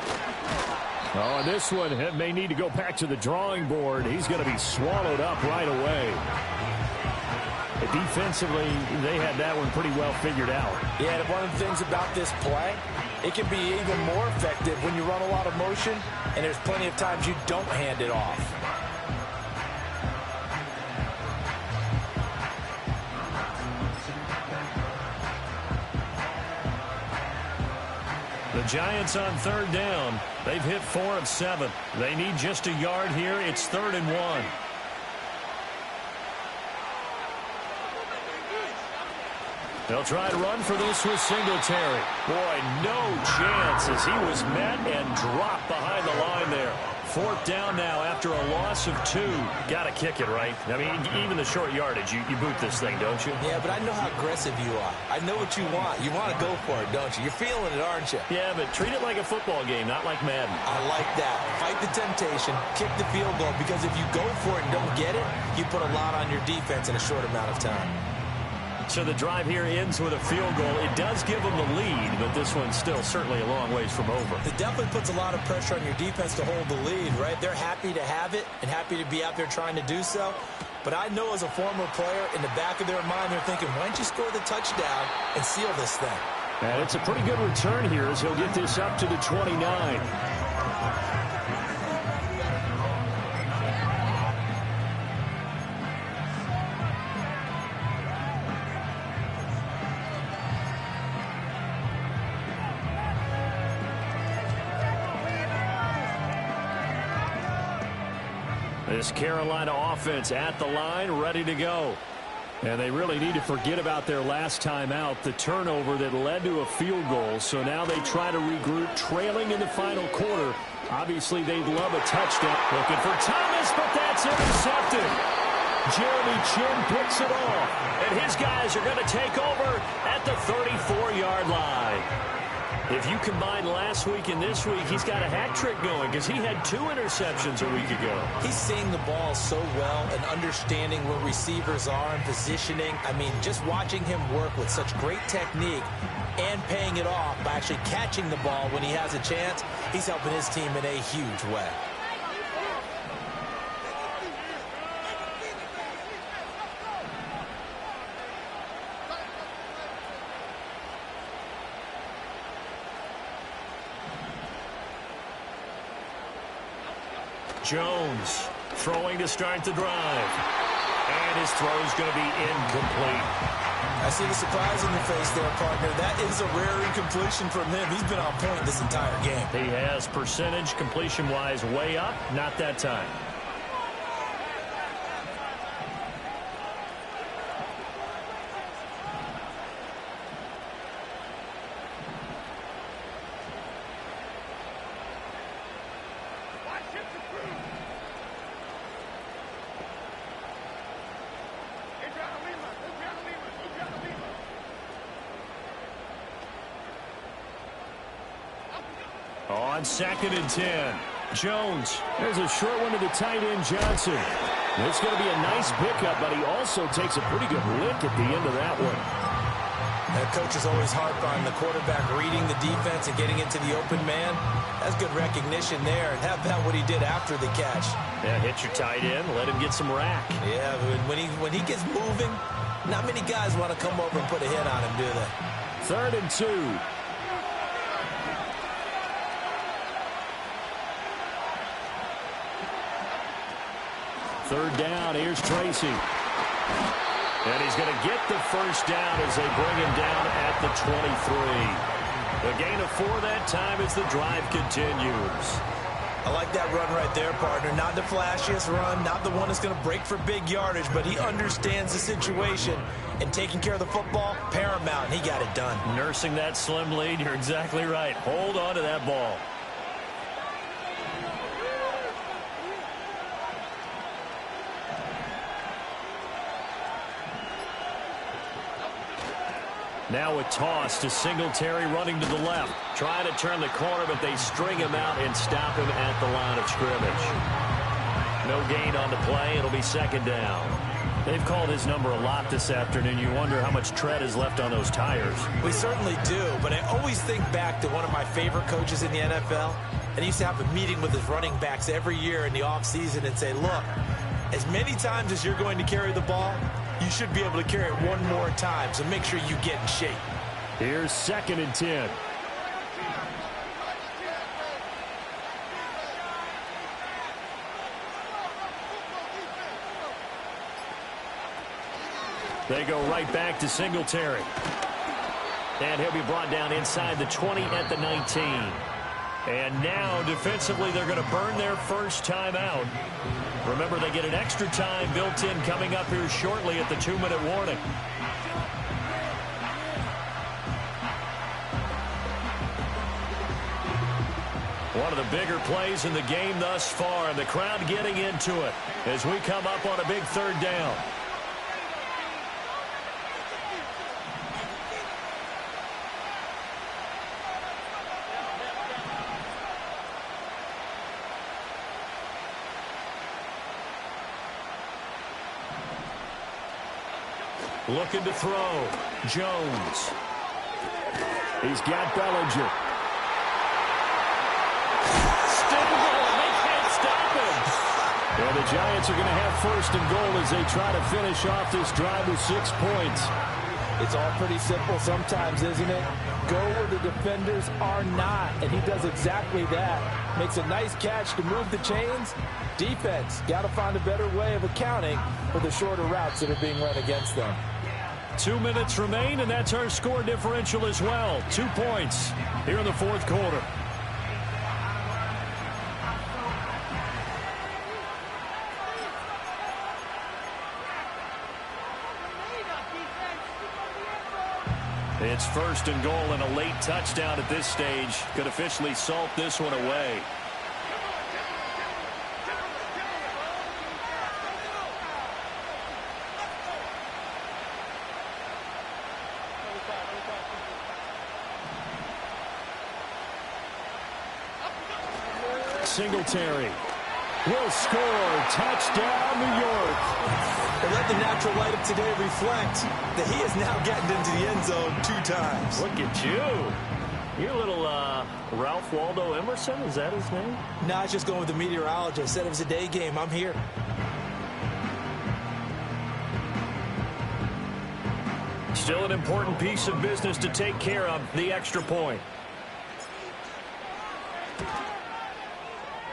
Oh, and this one may need to go back to the drawing board. He's going to be swallowed up right away. Defensively, they had that one pretty well figured out.
Yeah, and one of the things about this play, it can be even more effective when you run a lot of motion, and there's plenty of times you don't hand it off.
The Giants on 3rd down. They've hit 4 of 7. They need just a yard here. It's 3rd and 1. They'll try to run for this with Singletary. Boy, no chance as he was met and dropped behind the line there. 4th down now after a loss of 2. Got to kick it, right? I mean, even the short yardage, you boot this thing, don't you?
Yeah, but I know how aggressive you are. I know what you want. You want to go for it, don't you? You're feeling it, aren't you?
Yeah, but treat it like a football game, not like Madden.
I like that. Fight the temptation, kick the field goal, because if you go for it and don't get it, you put a lot on your defense in a short amount of time.
So the drive here ends with a field goal. It does give them the lead, but this one's still certainly a long ways from over.
It definitely puts a lot of pressure on your defense to hold the lead, right? They're happy to have it and happy to be out there trying to do so. But I know as a former player, in the back of their mind, they're thinking, why don't you score the touchdown and seal this thing?
And it's a pretty good return here as he'll get this up to the 29. This Carolina offense at the line, ready to go. And they really need to forget about their last time out, the turnover that led to a field goal. So now they try to regroup, trailing in the final quarter. Obviously, they'd love a touchdown. Looking for Thomas, but that's intercepted. Jeremy Chin picks it off. And his guys are going to take over at the 34-yard line. If you combine last week and this week, he's got a hat trick going because he had 2 interceptions a week ago.
He's seeing the ball so well and understanding where receivers are and positioning. I mean, just watching him work with such great technique and paying it off by actually catching the ball when he has a chance, he's helping his team in a huge way.
Jones throwing to start the drive. And his throw is going to be incomplete.
I see the surprise in your face there, partner. That is a rare incompletion from him. He's been on point this entire game.
He has percentage completion-wise way up. Not that time. On 2nd and 10. Jones. There's a short one to the tight end, Johnson. It's going to be a nice pickup, but he also takes a pretty good lick at the end of that one.
That coach is always hard on the quarterback reading the defense and getting into the open man. That's good recognition there. And how about what he did after the catch?
Yeah, hit your tight end, let him get some rack.
Yeah, when he gets moving, not many guys want to come over and put a hit on him, do they?
3rd and 2. Third down, here's Tracy. And he's going to get the first down as they bring him down at the 23. A gain of 4 that time as the drive continues.
I like that run right there, partner. Not the flashiest run, not the one that's going to break for big yardage, but he understands the situation, and taking care of the football, paramount, and he got it done.
Nursing that slim lead, you're exactly right. Hold on to that ball. Now a toss to Singletary running to the left. Trying to turn the corner, but they string him out and stop him at the line of scrimmage. No gain on the play. It'll be 2nd down. They've called his number a lot this afternoon. You wonder how much tread is left on those tires.
We certainly do, but I always think back to one of my favorite coaches in the NFL. And he used to have a meeting with his running backs every year in the offseason and say, look, as many times as you're going to carry the ball, you should be able to carry it one more time, so make sure you get in shape.
Here's 2nd and 10. They go right back to Singletary. And he'll be brought down inside the 20 at the 19. And now, defensively, they're going to burn their first time out. Remember, they get an extra time built in coming up here shortly at the 2-minute warning. One of the bigger plays in the game thus far, and the crowd getting into it as we come up on a big 3rd down. Looking to throw. Jones. He's got Bellinger. Still going. They can't stop him. And the Giants are going to have 1st and goal as they try to finish off this drive with 6 points.
It's all pretty simple sometimes, isn't it? Go where the defenders are not, and he does exactly that. Makes a nice catch to move the chains. Defense, got to find a better way of accounting for the shorter routes that are being run against them.
2 minutes remain, and that's our score differential as well. 2 points here in the 4th quarter. It's first and goal, and a late touchdown at this stage could officially salt this one away. Singletary will score. Touchdown, New York.
And let the natural light of today reflect that he has now gotten into the end zone 2 times.
Look at you. You're a little Ralph Waldo Emerson. Is that his name?
No, I was just going with the meteorologist. Said it was a day game. I'm here.
Still an important piece of business to take care of, the extra point.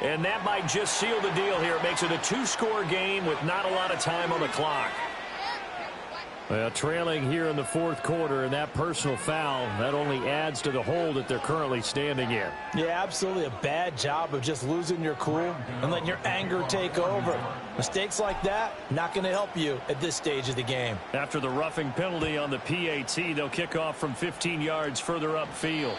And that might just seal the deal here. It makes it a 2-score game with not a lot of time on the clock. Well, trailing here in the 4th quarter, and that personal foul, that only adds to the hole that they're currently standing in.
Yeah, absolutely a bad job of just losing your cool and letting your anger take over. Mistakes like that, not going to help you at this stage of the game.
After the roughing penalty on the PAT, they'll kick off from 15 yards further upfield.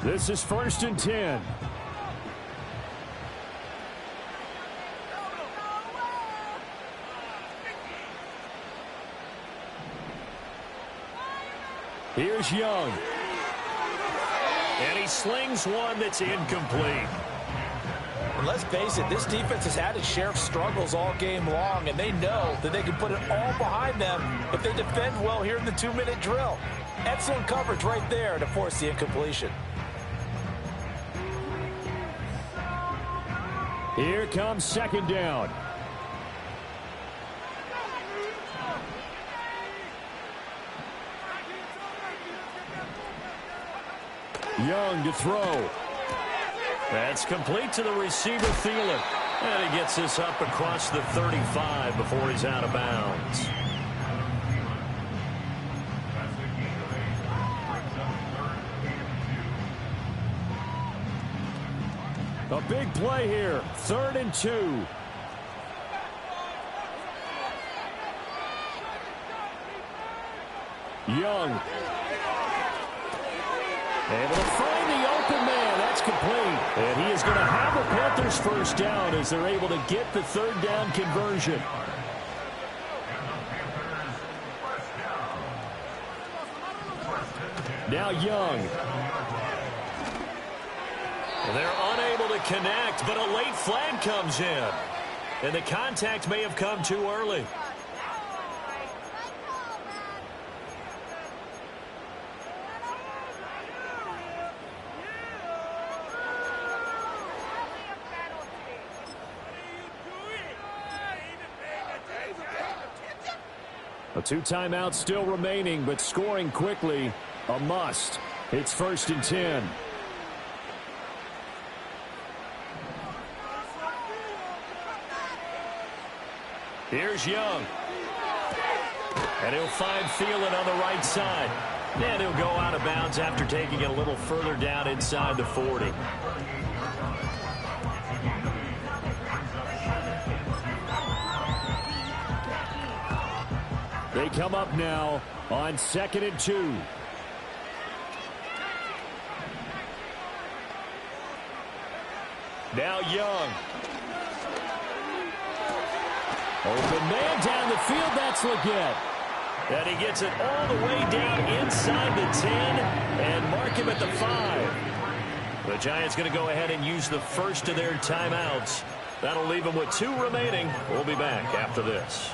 This is 1st and 10. Here's Young. And he slings one that's incomplete.
And let's face it, this defense has had its share of struggles all game long, and they know that they can put it all behind them if they defend well here in the 2-minute drill. Excellent coverage right there to force the incompletion.
Here comes 2nd down. Young to throw. That's complete to the receiver, Thielen. And he gets this up across the 35 before he's out of bounds. A big play here. 3rd and 2. Young. Able to find the open man. That's complete. And he is going to have the Panthers first down as they're able to get the 3rd down conversion. Now Young. They're unable to connect, but a late flag comes in. And the contact may have come too early. A 2 timeouts still remaining, but scoring quickly, a must. It's 1st and 10. Here's Young. And he'll find Thielen on the right side. And he'll go out of bounds after taking it a little further down inside the 40. They come up now on 2nd and 2. Now Young. Open man down the field, that's Legette. And he gets it all the way down inside the 10 and mark him at the 5. The Giants going to go ahead and use the first of their timeouts. That'll leave them with 2 remaining. We'll be back after this.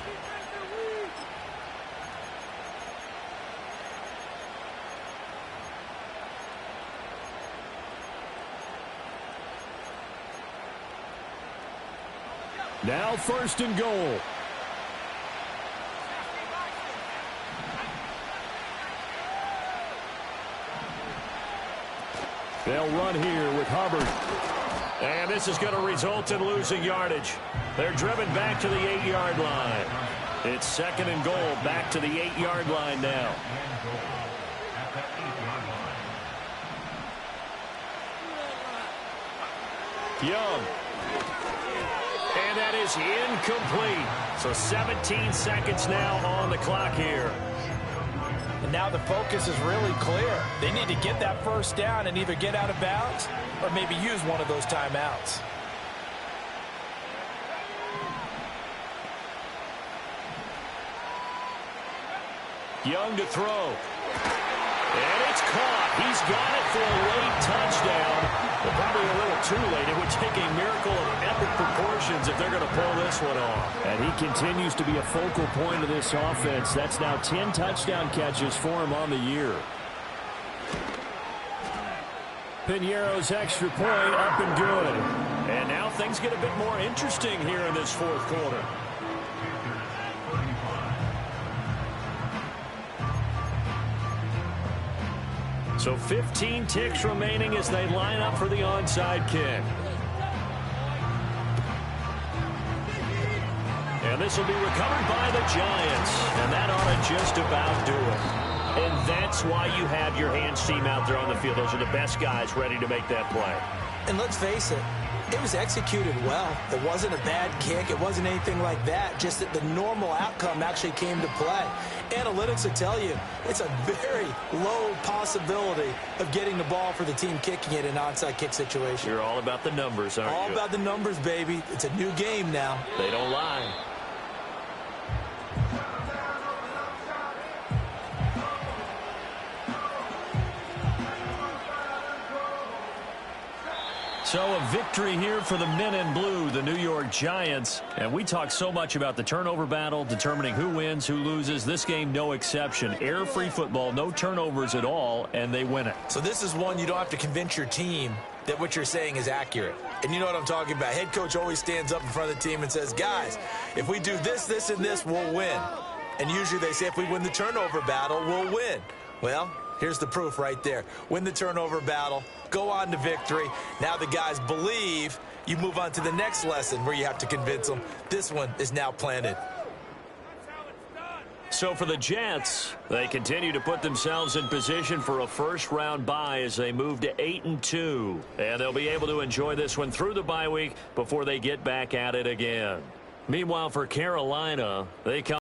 Now 1st and goal. They'll run here with Hubbard. And this this is going to result in losing yardage. They're driven back to the 8-yard line. It's 2nd and goal, back to the 8-yard line now. Young. And that is incomplete. So 17 seconds now on the clock here.
And now the focus is really clear. They need to get that first down and either get out of bounds or maybe use one of those timeouts.
Young to throw. And it's caught. He's got it for a late touchdown. But probably a little too late. It would take a miracle of epic proportions if they're going to pull this one off.
And he continues to be a focal point of this offense. That's now 10 touchdown catches for him on the year. Piñeiro's extra point up and good.
And now things get a bit more interesting here in this 4th quarter. So 15 ticks remaining as they line up for the onside kick. And this will be recovered by the Giants. And that ought to just about do it. And that's why you have your hands team out there on the field. Those are the best guys ready to make that play.
And let's face it, it was executed well. It wasn't a bad kick. It wasn't anything like that. Just that the normal outcome actually came to play. Analytics will tell you it's a very low possibility of getting the ball for the team kicking it in an onside kick situation.
You're all about the numbers, aren't you?
All about the numbers, baby. It's a new game now.
They don't lie. So a victory here for the men in blue, the New York Giants. And we talk so much about the turnover battle, determining who wins, who loses. This game, no exception. Error-free football, no turnovers at all, and they win it.
So this is one you don't have to convince your team that what you're saying is accurate. And you know what I'm talking about. Head coach always stands up in front of the team and says, guys, if we do this, this, and this, we'll win. And usually they say if we win the turnover battle, we'll win. Well, here's the proof right there. Win the turnover battle. Go on to victory. Now the guys believe. You move on to the next lesson where you have to convince them. This one is now planted.
So for the Jets, they continue to put themselves in position for a first-round bye as they move to 8-2. And they'll be able to enjoy this one through the bye week before they get back at it again. Meanwhile, for Carolina, they come